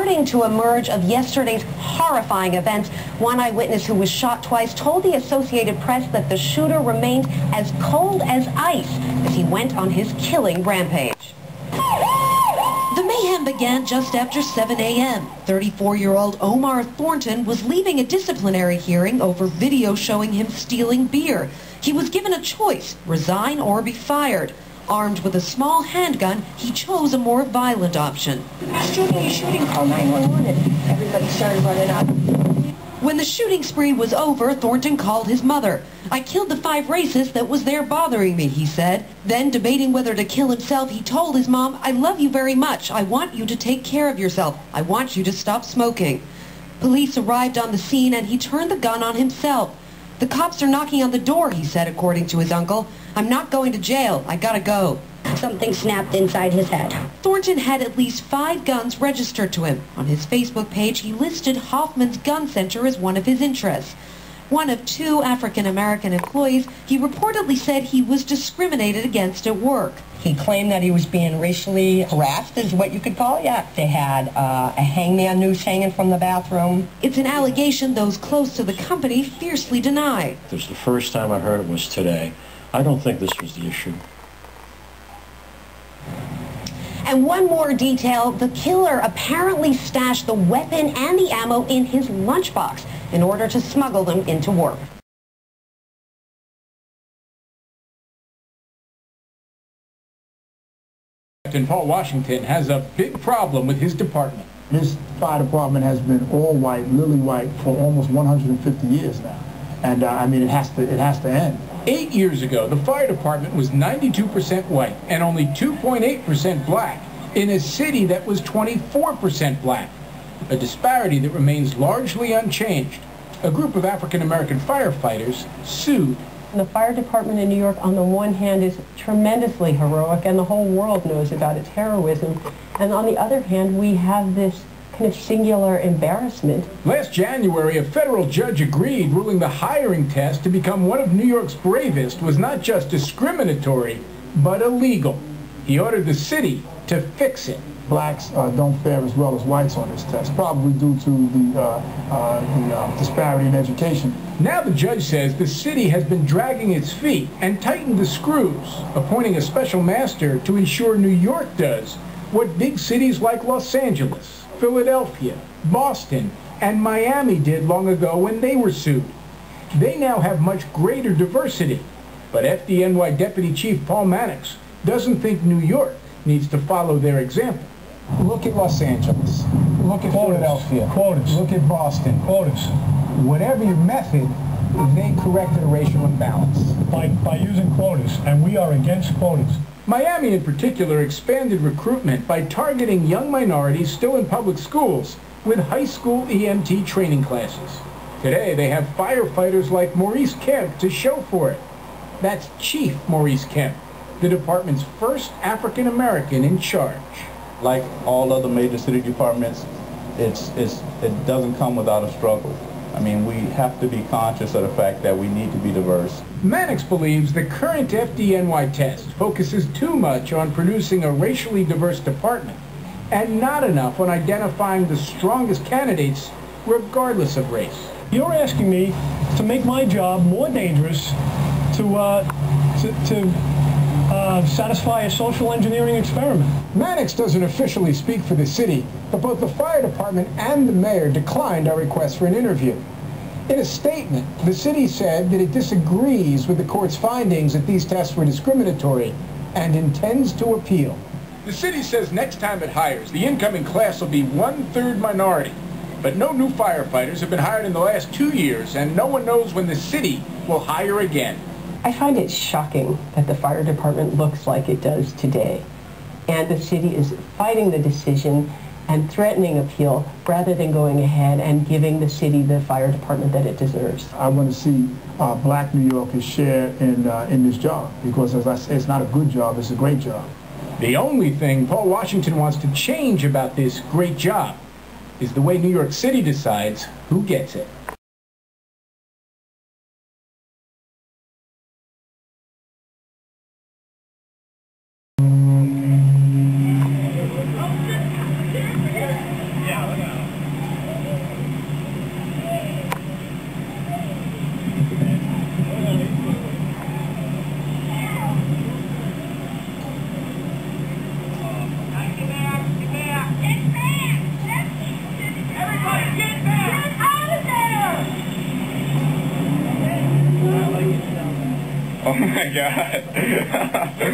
starting to emerge of yesterday's horrifying events. One eyewitness who was shot twice told the Associated Press that the shooter remained as cold as ice as he went on his killing rampage. The mayhem began just after 7 a.m. 34-year-old Omar Thornton was leaving a disciplinary hearing over video showing him stealing beer. He was given a choice, resign or be fired. Armed with a small handgun, he chose a more violent option. Shooting, call 911, and everybody started running out. When the shooting spree was over, Thornton called his mother. "I killed the 5 racists that was there bothering me," he said. Then, debating whether to kill himself, he told his mom, "I love you very much. I want you to take care of yourself. I want you to stop smoking." Police arrived on the scene and he turned the gun on himself. "The cops are knocking on the door," he said, according to his uncle. "I'm not going to jail. I gotta go." Something snapped inside his head. Thornton had at least 5 guns registered to him. On his Facebook page, he listed Hoffman's Gun Center as one of his interests. One of 2 African-American employees, he reportedly said he was discriminated against at work. He claimed that he was being racially harassed, is what you could call it. Yeah. They had a hangman noose hanging from the bathroom. It's an allegation those close to the company fiercely deny. This is the first time I heard it was today. I don't think this was the issue. And one more detail, the killer apparently stashed the weapon and the ammo in his lunchbox in order to smuggle them into work. Captain Paul Washington has a big problem with his department. This fire department has been all white, lily white, for almost 150 years now. And I mean, it has to end. 8 years ago, the fire department was 92% white and only 2.8% black in a city that was 24% black, a disparity that remains largely unchanged. A group of African-American firefighters sued. The fire department in New York, on the one hand, is tremendously heroic, and the whole world knows about its heroism. And on the other hand, we have this kind of singular embarrassment. Last January, a federal judge agreed, ruling the hiring test to become one of New York's bravest was not just discriminatory, but illegal. He ordered the city to fix it. Blacks don't fare as well as whites on this test, probably due to the disparity in education. Now the judge says the city has been dragging its feet and tightened the screws, appointing a special master to ensure New York does what big cities like Los Angeles, Philadelphia, Boston, and Miami did long ago when they were sued. They now have much greater diversity, but FDNY Deputy Chief Paul Mannix doesn't think New York needs to follow their example. Look at Los Angeles. Look at Philadelphia. Quotas. Look at Boston. Quotas. Whatever your method, they corrected a racial imbalance. By using quotas, and we are against quotas. Miami in particular expanded recruitment by targeting young minorities still in public schools with high school EMT training classes. Today they have firefighters like Maurice Kemp to show for it. That's Chief Maurice Kemp, the department's first African-American in charge. Like all other major city departments, it doesn't come without a struggle. I mean, we have to be conscious of the fact that we need to be diverse. Mannix believes the current FDNY test focuses too much on producing a racially diverse department and not enough on identifying the strongest candidates regardless of race. You're asking me to make my job more dangerous to satisfy a social engineering experiment. Mannix doesn't officially speak for the city, but both the fire department and the mayor declined our request for an interview. In a statement, the city said that it disagrees with the court's findings that these tests were discriminatory and intends to appeal. The city says next time it hires, the incoming class will be 1/3 minority. But no new firefighters have been hired in the last 2 years, and no one knows when the city will hire again. I find it shocking that the fire department looks like it does today. And the city is fighting the decision and threatening appeal rather than going ahead and giving the city the fire department that it deserves. I want to see black New Yorkers share in this job because, as I say, it's not a good job, it's a great job. The only thing Paul Washington wants to change about this great job is the way New York City decides who gets it. Yeah. Oh my God.